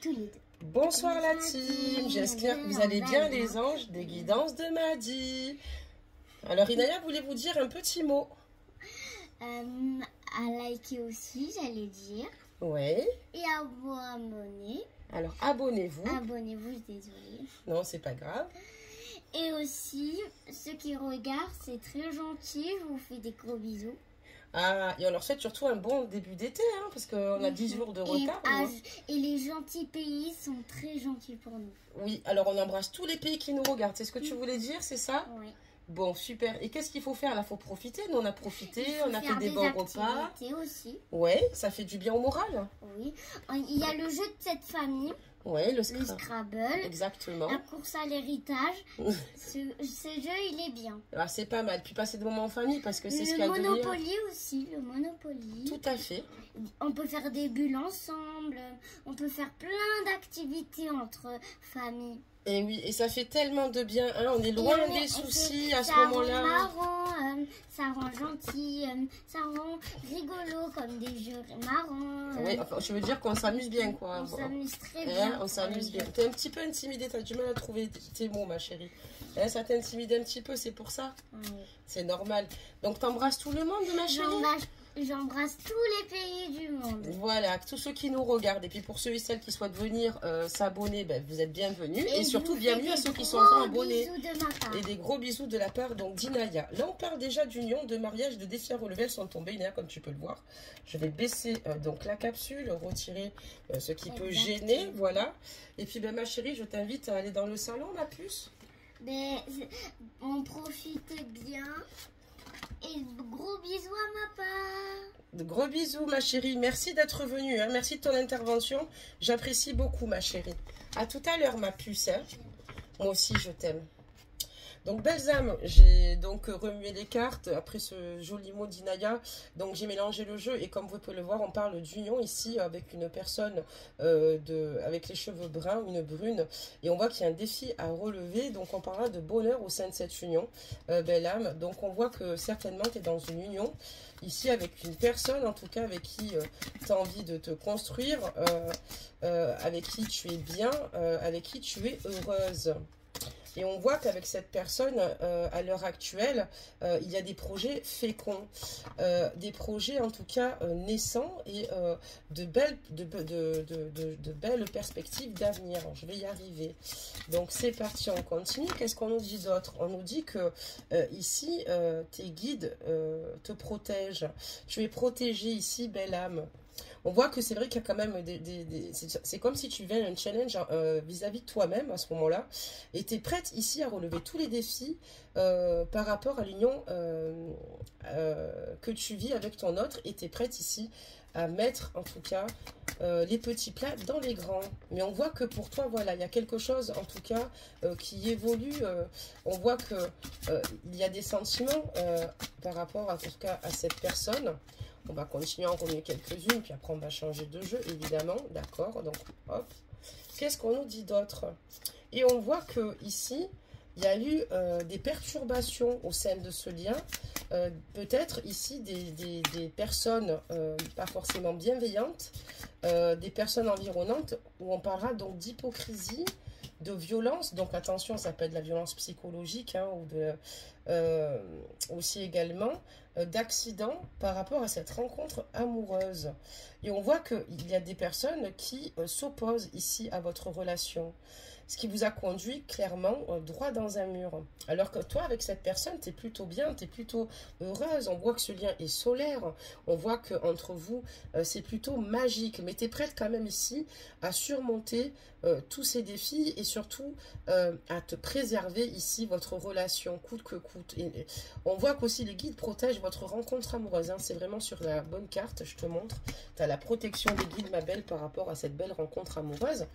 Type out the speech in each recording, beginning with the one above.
tous les deux. Bonsoir la team, j'espère que vous allez bien les anges des guidances de Madi. Alors Inaya voulait vous dire un petit mot. À liker aussi, j'allais dire. Ouais. Et à vous abonner. Alors abonnez-vous. Abonnez-vous, désolée. Non, c'est pas grave. Et aussi, ceux qui regardent, c'est très gentil. Je vous fais des gros bisous. Ah, et on leur souhaite surtout un bon début d'été, hein, parce qu'on a 10 jours de retard. Et les gentils pays sont très gentils pour nous. Oui, alors on embrasse tous les pays qui nous regardent. C'est ce que tu voulais dire, c'est ça? Oui. Bon, super. Et qu'est-ce qu'il faut faire là? Il faut profiter. Nous, on a profité, on a fait des bons repas. Aussi. Ouais, ça fait du bien au moral. Oui. Il y a le jeu de cette famille. Ouais, le Scrabble. Exactement. La course à l'héritage. ce jeu, il est bien. Ah, c'est pas mal. Puis passer des moments en famille parce que c'est ce qu'il y a de mieux. Le Monopoly aussi, le Monopoly. Tout à fait. On peut faire des bulles ensemble. On peut faire plein d'activités entre familles. Et oui, et ça fait tellement de bien, hein, on est loin des soucis à ce moment-là. Ça rend marrant, ça rend gentil, ça rend rigolo comme des jeux marrants. Oui, enfin, je veux dire qu'on s'amuse bien, quoi. On s'amuse très bien. On s'amuse bien. T'es un petit peu intimidée, t'as du mal à trouver tes mots, ma chérie. Hein, ça t'intimide un petit peu, c'est pour ça. Oui. C'est normal. Donc t'embrasses tout le monde, ma chérie? J'embrasse tous les pays du monde. Voilà, tous ceux qui nous regardent. Et puis pour ceux et celles qui souhaitent venir s'abonner, ben, vous êtes bienvenus. Et surtout, bienvenue à ceux qui sont encore abonnés. Et des gros bisous de la part d'Inaya. Là, on parle déjà d'union, de mariage, de défis à relever. Elles sont tombées, Inaya, comme tu peux le voir. Je vais baisser donc la capsule, retirer ce qui peut gêner. Voilà. Et puis, ben, ma chérie, je t'invite à aller dans le salon, ma puce. Ben, on profite bien. Et gros bisous à ma part. De gros bisous, ma chérie. Merci d'être venue. Hein. Merci de ton intervention. J'apprécie beaucoup, ma chérie. À tout à l'heure, ma puce. Hein. Moi aussi, je t'aime. Donc, belles âmes, j'ai donc remué les cartes après ce joli mot d'Inaya. Donc, j'ai mélangé le jeu et comme vous pouvez le voir, on parle d'union ici avec une personne avec les cheveux bruns, une brune. Et on voit qu'il y a un défi à relever. Donc, on parlera de bonheur au sein de cette union, belle âme. Donc, on voit que certainement, tu es dans une union ici avec une personne, en tout cas, avec qui tu as envie de te construire, avec qui tu es bien, avec qui tu es heureuse. Et on voit qu'avec cette personne, à l'heure actuelle, il y a des projets féconds, des projets en tout cas naissants et de belles perspectives d'avenir. Je vais y arriver. Donc c'est parti, on continue. Qu'est-ce qu'on nous dit d'autre? On nous dit que ici, tes guides te protègent. Tu es protégée ici, belle âme. On voit que c'est vrai qu'il y a quand même c'est comme si tu vivais un challenge vis-à-vis de toi-même à ce moment-là. Et tu es prête ici à relever tous les défis par rapport à l'union que tu vis avec ton autre. Et tu es prête ici à mettre en tout cas les petits plats dans les grands. Mais on voit que pour toi, voilà, il y a quelque chose en tout cas qui évolue. On voit que il y a des sentiments par rapport en tout cas à cette personne. On va continuer à en remuer quelques-unes, puis après on va changer de jeu, évidemment. D'accord, donc hop. Qu'est-ce qu'on nous dit d'autre? Et on voit que ici, il y a eu des perturbations au sein de ce lien. Peut-être ici des personnes pas forcément bienveillantes, des personnes environnantes, où on parlera donc d'hypocrisie, de violence. Donc attention, ça peut être de la violence psychologique, hein, ou aussi également d'accidents par rapport à cette rencontre amoureuse. Et on voit qu'il y a des personnes qui s'opposent ici à votre relation, ce qui vous a conduit clairement droit dans un mur. Alors que toi, avec cette personne, tu es plutôt bien, tu es plutôt heureuse. On voit que ce lien est solaire. On voit qu'entre vous, c'est plutôt magique. Mais tu es prête quand même ici à surmonter tous ces défis et surtout à te préserver ici votre relation, coûte que coûte. Et on voit qu'aussi les guides protègent votre rencontre amoureuse. Hein. C'est vraiment sur la bonne carte, je te montre. Tu as la protection des guides, ma belle, par rapport à cette belle rencontre amoureuse.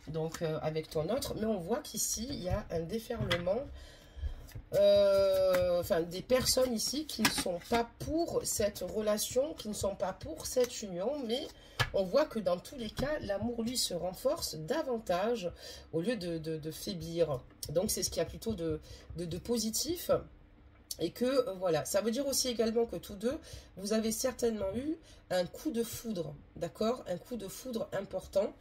Donc avec ton autre, mais on voit qu'ici il y a un déferlement, enfin des personnes ici qui ne sont pas pour cette relation, qui ne sont pas pour cette union, mais on voit que dans tous les cas, l'amour lui se renforce davantage au lieu de faiblir. Donc c'est ce qu'il y a plutôt de positif. Et que, voilà, ça veut dire aussi également que tous deux, vous avez certainement eu un coup de foudre, d'accord? Un coup de foudre important,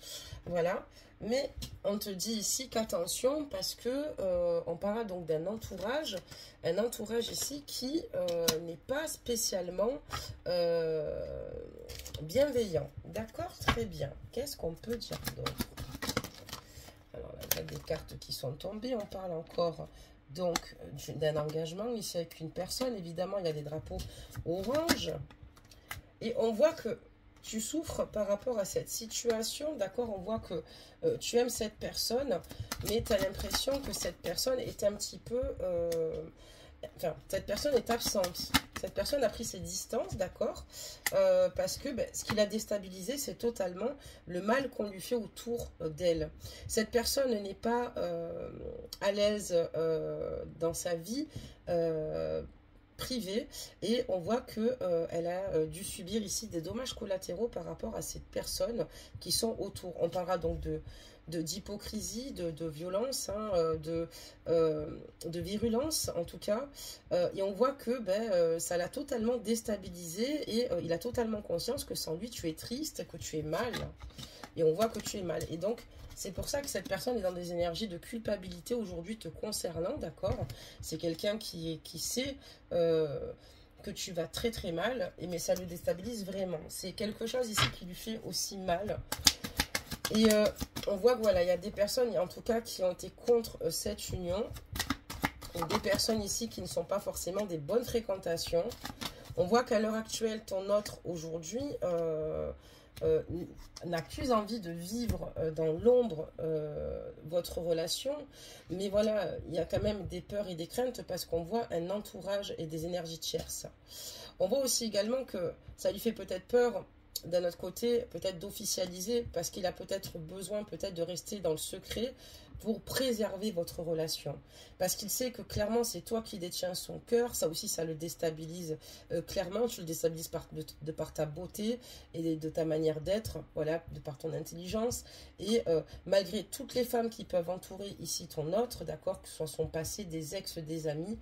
voilà. Mais on te dit ici qu'attention, parce que on parle donc d'un entourage, un entourage ici qui n'est pas spécialement bienveillant. D'accord? Très bien. Qu'est-ce qu'on peut dire d'autre? Alors, là, il y a des cartes qui sont tombées, on parle encore... Donc, d'un engagement ici avec une personne. Évidemment, il y a des drapeaux orange. Et on voit que tu souffres par rapport à cette situation. D'accord? On voit que tu aimes cette personne, mais tu as l'impression que cette personne est un petit peu... enfin, cette personne est absente. Cette personne a pris ses distances, d'accord, parce que ce qui l'a déstabilisé, c'est totalement le mal qu'on lui fait autour d'elle. Cette personne n'est pas à l'aise dans sa vie privée et on voit que elle a dû subir ici des dommages collatéraux par rapport à ces personnes qui sont autour. On parlera donc d'hypocrisie, de violence, hein, de virulence en tout cas, et on voit que ça l'a totalement déstabilisé et il a totalement conscience que sans lui tu es triste, que tu es mal, et on voit que tu es mal, et donc c'est pour ça que cette personne est dans des énergies de culpabilité aujourd'hui te concernant, d'accord? C'est quelqu'un qui sait que tu vas très très mal, mais ça le déstabilise vraiment, c'est quelque chose ici qui lui fait aussi mal. Et on voit que voilà, il y a des personnes, en tout cas, qui ont été contre cette union. Et des personnes ici qui ne sont pas forcément des bonnes fréquentations. On voit qu'à l'heure actuelle, ton autre aujourd'hui n'a plus envie de vivre dans l'ombre votre relation. Mais voilà, il y a quand même des peurs et des craintes parce qu'on voit un entourage et des énergies tierces. On voit aussi également que ça lui fait peut-être peur d'un autre côté, peut-être d'officialiser, parce qu'il a peut-être besoin peut-être de rester dans le secret pour préserver votre relation. Parce qu'il sait que clairement, c'est toi qui détiens son cœur. Ça aussi, ça le déstabilise clairement. Tu le déstabilises de par ta beauté et de ta manière d'être, voilà, de par ton intelligence. Et malgré toutes les femmes qui peuvent entourer ici ton autre, d'accord, que ce soit son passé, des ex, des amis,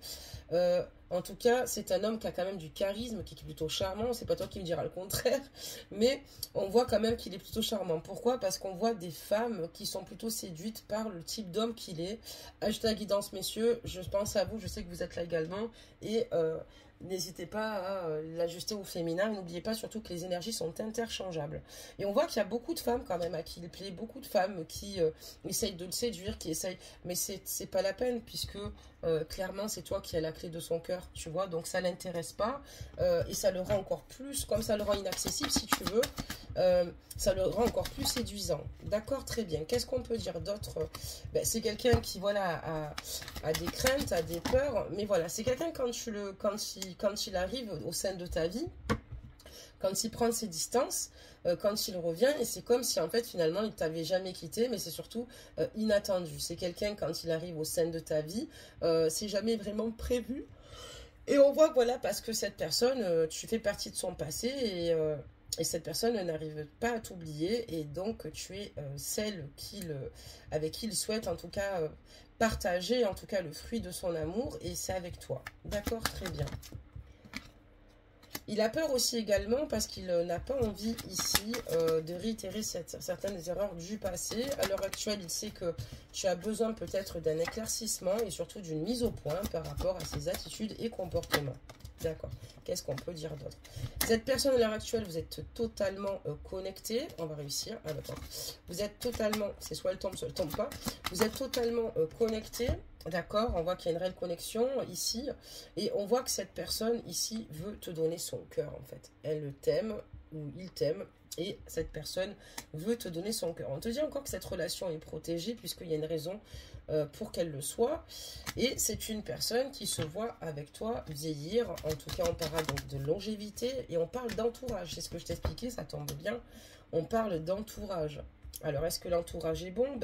en tout cas, c'est un homme qui a quand même du charisme, qui est plutôt charmant. C'est pas toi qui me diras le contraire, mais on voit quand même qu'il est plutôt charmant. Pourquoi? Parce qu'on voit des femmes qui sont plutôt séduites par le type d'homme qu'il est. Ajoutez la guidance, messieurs. Je pense à vous. Je sais que vous êtes là également. Et n'hésitez pas à l'ajuster au féminin. N'oubliez pas surtout que les énergies sont interchangeables. Et on voit qu'il y a beaucoup de femmes quand même à qui il plaît. Beaucoup de femmes qui essayent de le séduire, qui essayent... Mais c'est pas la peine puisque... clairement c'est toi qui as la clé de son cœur, tu vois, donc ça l'intéresse pas et ça le rend encore plus, comme ça le rend inaccessible si tu veux, ça le rend encore plus séduisant. D'accord, très bien. Qu'est-ce qu'on peut dire d'autre? C'est quelqu'un qui voilà a des craintes, a des peurs, mais voilà, c'est quelqu'un quand il arrive au sein de ta vie, quand il prend ses distances, quand il revient, et c'est comme si en fait finalement il t'avait jamais quitté, mais c'est surtout inattendu. C'est quelqu'un quand il arrive au sein de ta vie, c'est jamais vraiment prévu. Et on voit voilà, parce que cette personne, tu fais partie de son passé et cette personne n'arrive pas à t'oublier et donc tu es celle avec qui il souhaite en tout cas partager en tout cas le fruit de son amour et c'est avec toi. D'accord, très bien. Il a peur aussi également parce qu'il n'a pas envie ici de réitérer certaines erreurs du passé. À l'heure actuelle, il sait que tu as besoin peut-être d'un éclaircissement et surtout d'une mise au point par rapport à ses attitudes et comportements. D'accord. Qu'est-ce qu'on peut dire d'autre? Cette personne à l'heure actuelle, vous êtes totalement connecté. On va réussir. Ah, d'accord. Vous êtes totalement, c'est soit elle tombe, soit elle tombe pas. Vous êtes totalement connecté. D'accord, on voit qu'il y a une réelle connexion ici. Et on voit que cette personne ici veut te donner son cœur en fait. Elle t'aime ou il t'aime. Et cette personne veut te donner son cœur. On te dit encore que cette relation est protégée puisqu'il y a une raison pour qu'elle le soit. Et c'est une personne qui se voit avec toi vieillir. En tout cas, on parlera donc de longévité et on parle d'entourage. C'est ce que je t'expliquais, ça tombe bien. On parle d'entourage. Alors, est-ce que l'entourage est bon?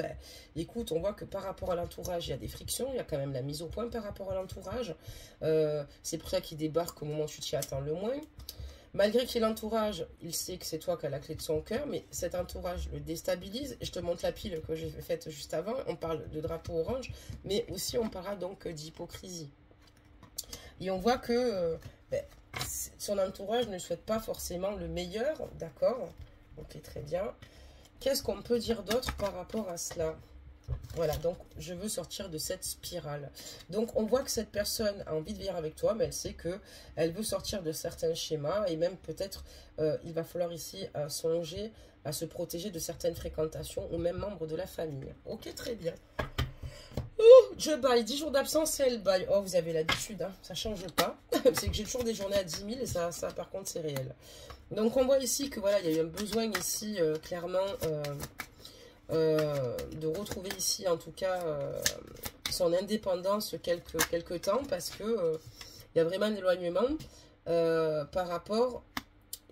Écoute, on voit que par rapport à l'entourage, il y a des frictions. Il y a quand même la mise au point par rapport à l'entourage. C'est pour ça qu'il débarque au moment où tu t'y attends le moins. Malgré qu'il y ait l'entourage, il sait que c'est toi qui as la clé de son cœur, mais cet entourage le déstabilise. Et je te montre la pile que j'ai faite juste avant. On parle de drapeau orange, mais aussi on parlera donc d'hypocrisie. Et on voit que ben, son entourage ne souhaite pas forcément le meilleur, d'accord? Ok, très bien. Qu'est-ce qu'on peut dire d'autre par rapport à cela? Voilà, donc je veux sortir de cette spirale. Donc on voit que cette personne a envie de vivre avec toi, mais elle sait que elle veut sortir de certains schémas et même peut-être il va falloir ici songer à se protéger de certaines fréquentations ou même membres de la famille. Ok, très bien. Je baille, 10 jours d'absence et elle baille. Oh, vous avez l'habitude, hein, ça change pas. C'est que j'ai toujours des journées à 10 000 et ça par contre c'est réel. Donc on voit ici que voilà, il y a eu un besoin ici clairement de retrouver ici en tout cas son indépendance quelque temps parce que il y a vraiment un éloignement par rapport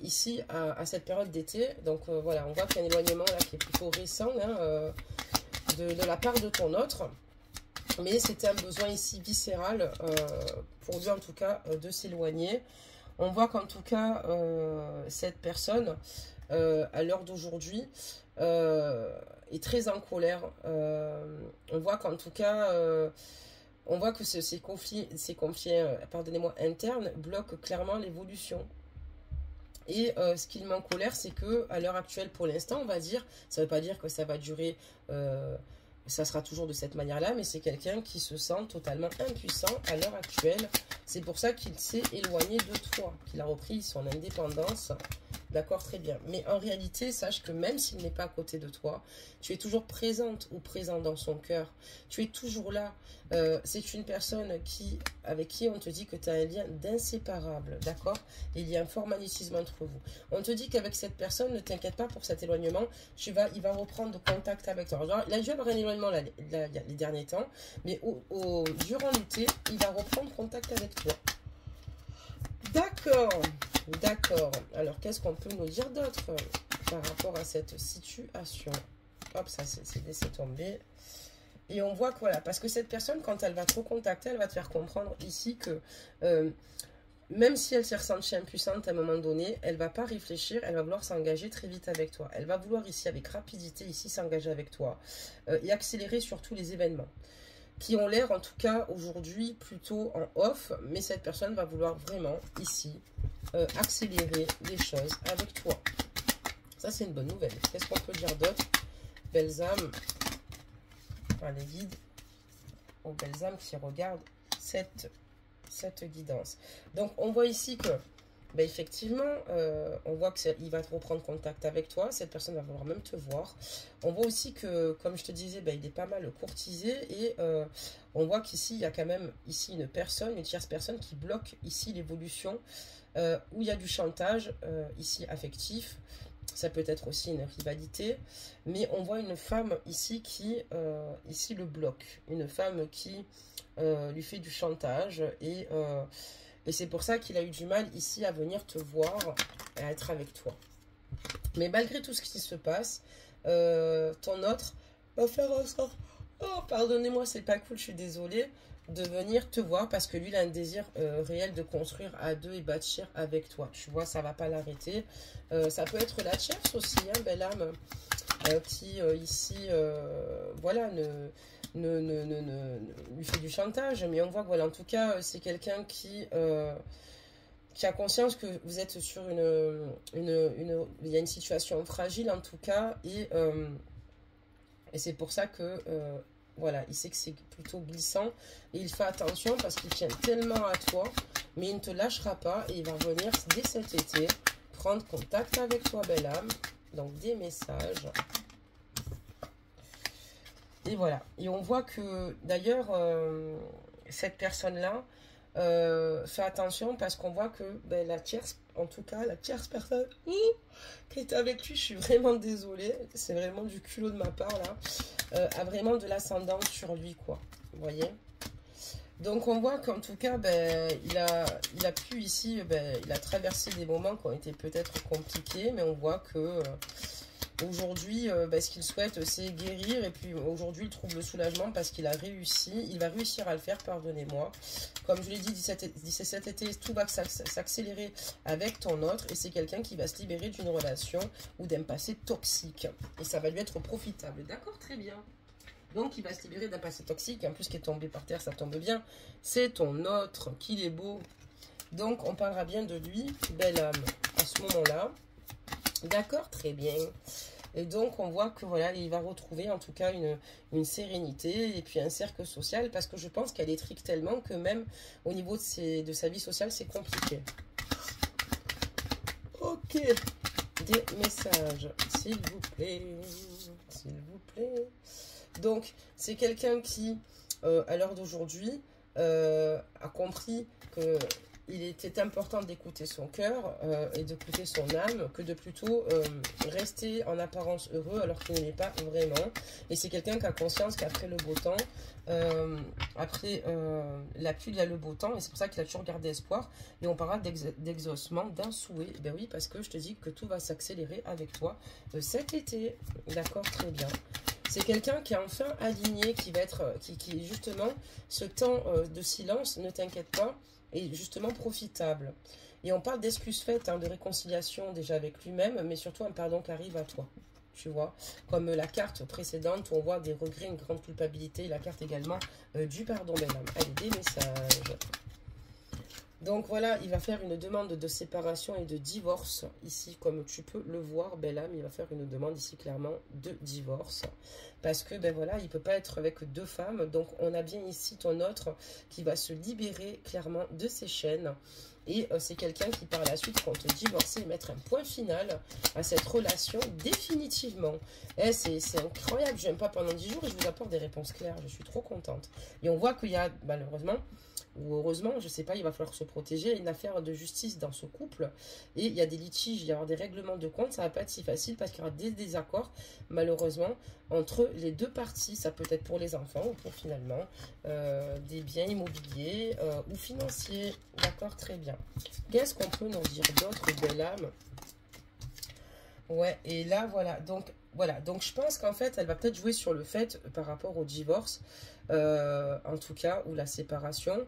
ici à cette période d'été. Donc voilà, on voit qu'il y a un éloignement là qui est plutôt récent hein, de la part de ton autre. Mais c'était un besoin ici viscéral pour lui en tout cas de s'éloigner. On voit qu'en tout cas cette personne à l'heure d'aujourd'hui est très en colère. On voit qu'en tout cas on voit que ces conflits pardonnez-moi, internes bloquent clairement l'évolution. Et ce qui met en colère, c'est que à l'heure actuelle, pour l'instant, on va dire, ça ne veut pas dire que ça va durer, ça sera toujours de cette manière-là, mais c'est quelqu'un qui se sent totalement impuissant à l'heure actuelle. C'est pour ça qu'il s'est éloigné de toi, qu'il a repris son indépendance. D'accord, très bien. Mais en réalité, sache que même s'il n'est pas à côté de toi, tu es toujours présente ou présent dans son cœur. Tu es toujours là. C'est une personne avec qui on te dit que tu as un lien d'inséparable. D'accord? Il y a un fort magnétisme entre vous. On te dit qu'avec cette personne, ne t'inquiète pas pour cet éloignement. Il va reprendre contact avec toi. Alors, il a dû avoir un éloignement les derniers temps. Mais durant l'été, il va reprendre contact avec toi. D'accord, d'accord. Alors, qu'est-ce qu'on peut nous dire d'autre par rapport à cette situation? Hop, ça c'est laissé tomber. Et on voit que voilà, parce que cette personne, quand elle va te recontacter, elle va te faire comprendre ici que même si elle s'est ressentie impuissante à un moment donné, elle va pas réfléchir, elle va vouloir s'engager très vite avec toi. Elle va vouloir ici, avec rapidité, ici s'engager avec toi et accélérer surtout les événements qui ont l'air en tout cas aujourd'hui plutôt en off, mais cette personne va vouloir vraiment ici accélérer les choses avec toi. Ça c'est une bonne nouvelle. Qu'est-ce qu'on peut dire d'autre? Belles âmes, enfin, les guides aux belles âmes qui regardent cette guidance. Donc on voit ici que ben effectivement, on voit qu'il va reprendre contact avec toi. Cette personne va vouloir même te voir. On voit aussi que, comme je te disais, ben, il est pas mal courtisé. Et on voit qu'ici, il y a quand même ici une tierce personne qui bloque ici l'évolution. Où il y a du chantage, ici affectif. Ça peut être aussi une rivalité. Mais on voit une femme ici qui, ici, le bloque. Une femme qui lui fait du chantage et c'est pour ça qu'il a eu du mal ici à venir te voir et à être avec toi. Mais malgré tout ce qui se passe, ton autre va faire en sorte, oh pardonnez-moi, c'est pas cool, je suis désolée, de venir te voir parce que lui il a un désir réel de construire à deux et bâtir avec toi. Tu vois, ça va pas l'arrêter. Ça peut être la tierce aussi, hein, belle âme, qui ici, voilà, lui fait du chantage, mais on voit que voilà, en tout cas c'est quelqu'un qui a conscience que vous êtes sur il y a une situation fragile en tout cas, et c'est pour ça que voilà, il sait que c'est plutôt glissant et il fait attention parce qu'il tient tellement à toi, mais il ne te lâchera pas et il va revenir dès cet été prendre contact avec toi, belle âme. Donc des messages. Et voilà. Et on voit que, d'ailleurs, cette personne-là fait attention parce qu'on voit que ben, la tierce personne qui est avec lui, je suis vraiment désolée, c'est vraiment du culot de ma part, là, a vraiment de l'ascendance sur lui, quoi. Vous voyez? Donc, on voit qu'en tout cas, ben, il a pu ici, ben, il a traversé des moments qui ont été peut-être compliqués, mais on voit que... aujourd'hui, ce qu'il souhaite, c'est guérir. Et puis aujourd'hui, il trouve le soulagement parce qu'il a réussi. Il va réussir à le faire, pardonnez-moi. Comme je l'ai dit, d'ici cet été, tout va s'accélérer avec ton autre. Et c'est quelqu'un qui va se libérer d'une relation ou d'un passé toxique. Et ça va lui être profitable. D'accord, très bien. Donc, il va se libérer d'un passé toxique. En plus, qui est tombé par terre, ça tombe bien. C'est ton autre, qu'il est beau. Donc, on parlera bien de lui, belle âme, à ce moment-là. D'accord, très bien. Et donc, on voit que voilà, il va retrouver en tout cas une sérénité et puis un cercle social parce que je pense qu'elle étrique tellement que même au niveau de sa vie sociale, c'est compliqué. Ok, des messages, s'il vous plaît, s'il vous plaît. Donc, c'est quelqu'un qui, à l'heure d'aujourd'hui, a compris que il était important d'écouter son cœur et d'écouter son âme que de plutôt rester en apparence heureux alors qu'il ne l'est pas vraiment. Et c'est quelqu'un qui a conscience qu'après le beau temps, après la pluie, il y a le beau temps. Et c'est pour ça qu'il a toujours gardé espoir. Et on parlera d'exaucement, d'un souhait. Ben oui, parce que je te dis que tout va s'accélérer avec toi cet été. D'accord, très bien. C'est quelqu'un qui est enfin aligné, qui va être, qui justement, ce temps de silence, ne t'inquiète pas, est justement profitable. Et on parle d'excuses faites, hein, de réconciliation déjà avec lui-même, mais surtout un pardon qui arrive à toi. Tu vois, comme la carte précédente où on voit des regrets, une grande culpabilité, la carte également du pardon, belle âme. Allez, des messages. Donc voilà, il va faire une demande de séparation et de divorce. Ici, comme tu peux le voir, belle âme, il va faire une demande ici clairement de divorce. Parce que, ben voilà, il ne peut pas être avec deux femmes. Donc on a bien ici ton autre qui va se libérer clairement de ses chaînes. Et c'est quelqu'un qui par la suite compte divorcer et mettre un point final à cette relation définitivement. C'est incroyable, je n'aime pas pendant 10 jours et je vous apporte des réponses claires. Je suis trop contente. Et on voit qu'il y a malheureusement... ou heureusement, je ne sais pas, il va falloir se protéger. Il y a une affaire de justice dans ce couple. Et il y a des litiges, il va y avoir des règlements de compte. Ça ne va pas être si facile parce qu'il y aura des désaccords, malheureusement, entre les deux parties. Ça peut être pour les enfants ou pour finalement des biens immobiliers ou financiers. D'accord, très bien. Qu'est-ce qu'on peut nous dire d'autre, belle âme? Ouais, et là, voilà. Donc, voilà. Donc, je pense qu'en fait, elle va peut-être jouer sur le fait, par rapport au divorce, en tout cas, ou la séparation,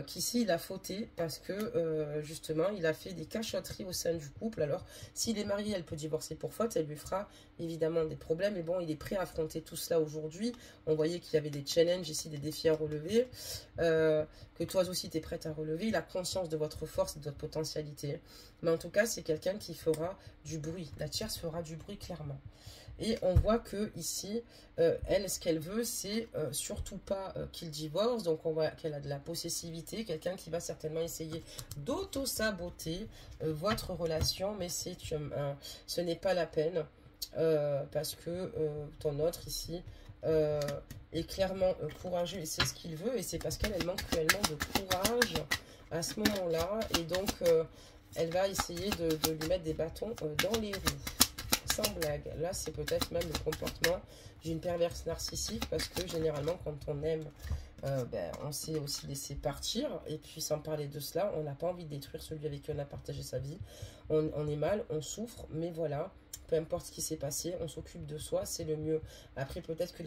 qu'ici, il a fauté parce que, justement, il a fait des cachotteries au sein du couple. Alors, s'il est marié, elle peut divorcer pour faute. Elle lui fera, évidemment, des problèmes. Mais bon, il est prêt à affronter tout cela aujourd'hui. On voyait qu'il y avait des challenges ici, des défis à relever. Que toi aussi, tu es prête à relever. Il a conscience de votre force et de votre potentialité. Mais en tout cas, c'est quelqu'un qui fera du bruit. La tierce fera du bruit, clairement. Et on voit que ici, elle, ce qu'elle veut, c'est surtout pas qu'il divorce. Donc, on voit qu'elle a de la possessivité. Quelqu'un qui va certainement essayer d'auto-saboter votre relation. Mais ce n'est pas la peine. Parce que ton autre ici est clairement courageux. Et c'est ce qu'il veut. Et c'est parce qu'elle manque cruellement de courage à ce moment-là. Et donc, elle va essayer de lui mettre des bâtons dans les roues. Sans blague, là c'est peut-être même le comportement d'une perverse narcissique parce que généralement quand on aime, on sait aussi laisser partir et puis sans parler de cela, on n'a pas envie de détruire celui avec qui on a partagé sa vie. On est mal, on souffre, mais voilà, peu importe ce qui s'est passé, on s'occupe de soi, c'est le mieux. Après peut-être que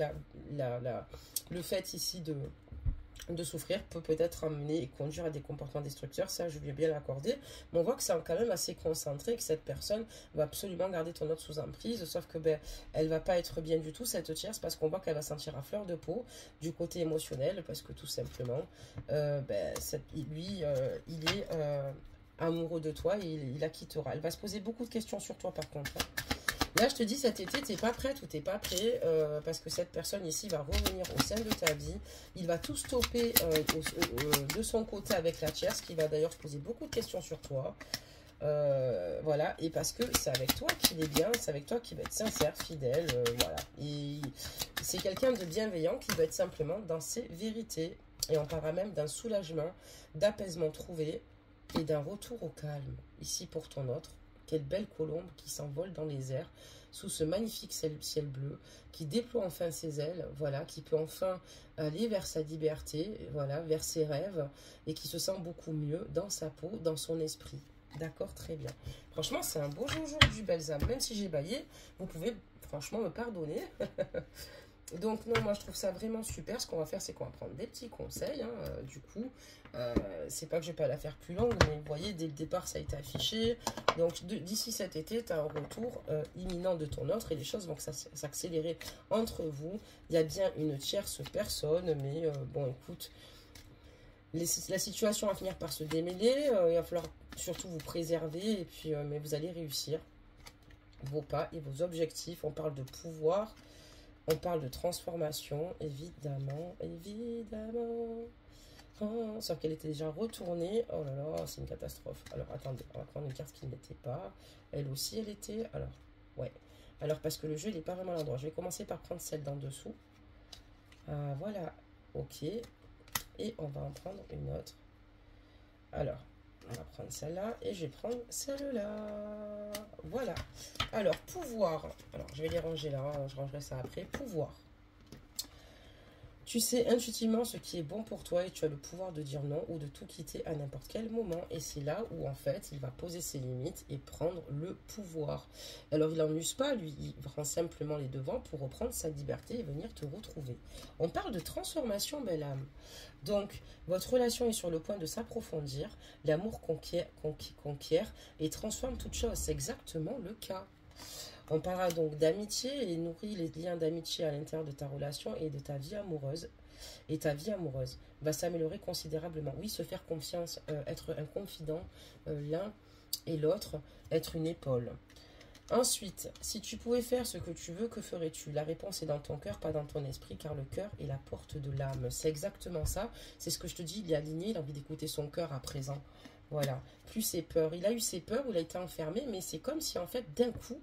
le fait ici de souffrir peut-être amener et conduire à des comportements destructeurs, ça je vais bien l'accorder, mais on voit que c'est quand même assez concentré, que cette personne va absolument garder ton autre sous emprise, sauf que elle va pas être bien du tout cette tierce, parce qu'on voit qu'elle va sentir à fleur de peau du côté émotionnel, parce que tout simplement lui il est amoureux de toi et il la quittera. Elle va se poser beaucoup de questions sur toi par contre, hein. Là, je te dis, cet été, tu n'es pas prête ou tu n'es pas prêt parce que cette personne ici va revenir au sein de ta vie. Il va tout stopper de son côté avec la tierce qui va d'ailleurs se poser beaucoup de questions sur toi. Voilà, et parce que c'est avec toi qu'il est bien, c'est avec toi qu'il va être sincère, fidèle, voilà. Et c'est quelqu'un de bienveillant qui va être simplement dans ses vérités. Et on parlera même d'un soulagement, d'apaisement trouvé et d'un retour au calme. Ici pour ton autre. Quelle belle colombe qui s'envole dans les airs sous ce magnifique ciel bleu, qui déploie enfin ses ailes, voilà, qui peut enfin aller vers sa liberté, voilà, vers ses rêves, et qui se sent beaucoup mieux dans sa peau, dans son esprit. D'accord, très bien. Franchement, c'est un beau jour aujourd'hui, belles âmes. Même si j'ai baillé, vous pouvez franchement me pardonner. Donc non, moi je trouve ça vraiment super. Ce qu'on va faire, c'est qu'on va prendre des petits conseils. Hein, du coup, c'est pas que je vais pas la faire plus longue, mais vous voyez, dès le départ, ça a été affiché. Donc d'ici cet été, tu as un retour imminent de ton offre et les choses vont s'accélérer entre vous. Il y a bien une tierce personne, mais bon, écoute, la situation va finir par se démêler. Il va falloir surtout vous préserver et puis, mais vous allez réussir vos pas et vos objectifs. On parle de pouvoir. On parle de transformation, évidemment, évidemment. Oh, sauf qu'elle était déjà retournée. Oh là là, c'est une catastrophe. Alors, attendez, on va prendre une carte qui n'était pas. Elle aussi, elle était... Alors, ouais. Alors, parce que le jeu, il n'est pas vraiment à l'endroit. Je vais commencer par prendre celle d'en dessous. Voilà, ok. Et on va en prendre une autre. Alors, on va prendre celle-là et je vais prendre celle-là. Voilà. Alors, pouvoir. Alors, je vais les ranger là. Hein, je rangerai ça après. Pouvoir. Tu sais intuitivement ce qui est bon pour toi et tu as le pouvoir de dire non ou de tout quitter à n'importe quel moment. Et c'est là où, en fait, il va poser ses limites et prendre le pouvoir. Alors, il n'en use pas, lui. Il prend simplement les devants pour reprendre sa liberté et venir te retrouver. On parle de transformation, belle âme. Donc, votre relation est sur le point de s'approfondir. L'amour conquiert et transforme toute chose. C'est exactement le cas. On parlera donc d'amitié et nourrit les liens d'amitié à l'intérieur de ta relation et de ta vie amoureuse. Et ta vie amoureuse va s'améliorer considérablement. Oui, se faire confiance, être un confident, l'un et l'autre, être une épaule. Ensuite, si tu pouvais faire ce que tu veux, que ferais-tu? La réponse est dans ton cœur, pas dans ton esprit, car le cœur est la porte de l'âme. C'est exactement ça. C'est ce que je te dis, il est aligné, il a envie d'écouter son cœur à présent. Voilà, plus ses peurs. Il a eu ses peurs, il a été enfermé, mais c'est comme si en fait d'un coup,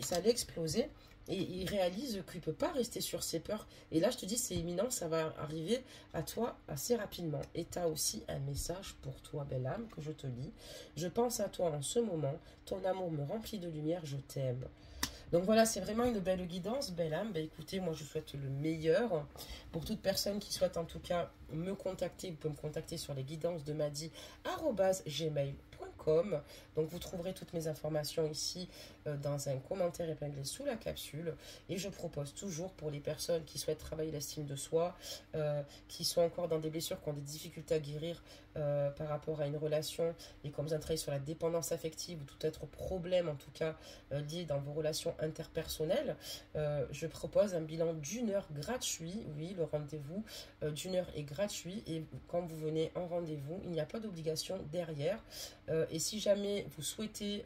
ça allait exploser et il réalise qu'il ne peut pas rester sur ses peurs. Et là, je te dis, c'est imminent, ça va arriver à toi assez rapidement. Et tu as aussi un message pour toi, belle âme, que je te lis. Je pense à toi en ce moment, ton amour me remplit de lumière, je t'aime. Donc voilà, c'est vraiment une belle guidance, belle âme. Bah, écoutez, moi je souhaite le meilleur. Pour toute personne qui souhaite en tout cas me contacter, vous pouvez me contacter sur les guidances de madi@gmail.com. Donc vous trouverez toutes mes informations ici dans un commentaire épinglé sous la capsule. Et je propose toujours pour les personnes qui souhaitent travailler l'estime de soi, qui sont encore dans des blessures, qui ont des difficultés à guérir par rapport à une relation et comme vous travaillez sur la dépendance affective ou tout autre problème en tout cas lié dans vos relations interpersonnelles, je propose un bilan d'1 heure gratuit. Oui, le rendez-vous d'1 heure est gratuit et quand vous venez en rendez-vous, il n'y a pas d'obligation derrière. Et si jamais vous souhaitez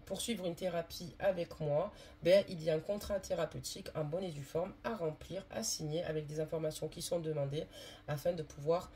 poursuivre une thérapie avec moi, ben, il y a un contrat thérapeutique en bonne et due forme à remplir, à signer avec des informations qui sont demandées afin de pouvoir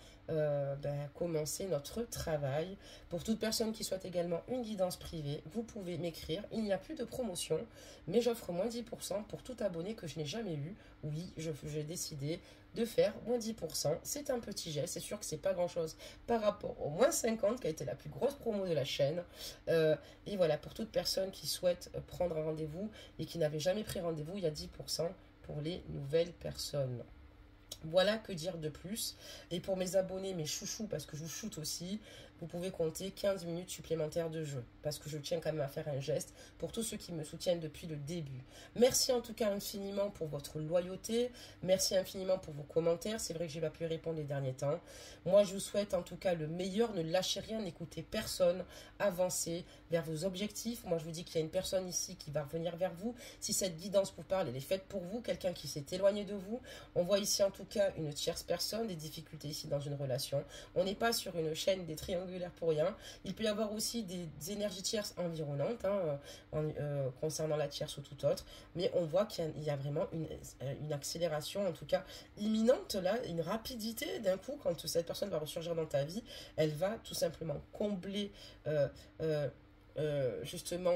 commencer notre travail. Pour toute personne qui souhaite également une guidance privée, vous pouvez m'écrire. Il n'y a plus de promotion, mais j'offre moins 10% pour tout abonné que je n'ai jamais eu. Oui, j'ai décidé de faire moins 10%. C'est un petit geste, c'est sûr que c'est pas grand chose par rapport au moins 50 qui a été la plus grosse promo de la chaîne. Et voilà, pour toute personne qui souhaite prendre un rendez-vous et qui n'avait jamais pris rendez-vous, il y a 10% pour les nouvelles personnes. Voilà, que dire de plus. Et pour mes abonnés, mes chouchous, parce que je vous shoote aussi, vous pouvez compter 15 minutes supplémentaires de jeu. Parce que je tiens quand même à faire un geste pour tous ceux qui me soutiennent depuis le début. Merci en tout cas infiniment pour votre loyauté. Merci infiniment pour vos commentaires. C'est vrai que je n'ai pas pu répondre les derniers temps. Moi, je vous souhaite en tout cas le meilleur. Ne lâchez rien, n'écoutez personne. Avancez vers vos objectifs. Moi, je vous dis qu'il y a une personne ici qui va revenir vers vous. Si cette guidance vous parle, elle est faite pour vous. Quelqu'un qui s'est éloigné de vous. On voit ici en tout cas une tierce personne, des difficultés ici dans une relation. On n'est pas sur une chaîne des triangulaires pour rien. Il peut y avoir aussi des énergies tierces environnantes concernant la tierce ou tout autre. Mais on voit qu'il y a vraiment une accélération, en tout cas imminente là, une rapidité d'un coup quand cette personne va ressurgir dans ta vie. Elle va tout simplement combler justement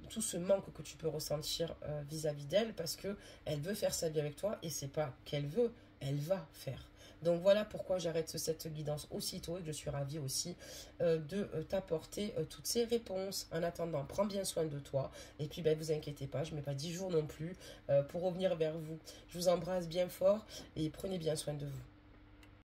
tout ce manque que tu peux ressentir vis-à-vis d'elle parce que elle veut faire sa vie avec toi et c'est pas qu'elle veut, elle va faire. Donc voilà pourquoi j'arrête cette guidance aussitôt et que je suis ravie aussi de t'apporter toutes ces réponses. En attendant, prends bien soin de toi et puis vous inquiétez pas, je ne mets pas 10 jours non plus pour revenir vers vous. Je vous embrasse bien fort et prenez bien soin de vous.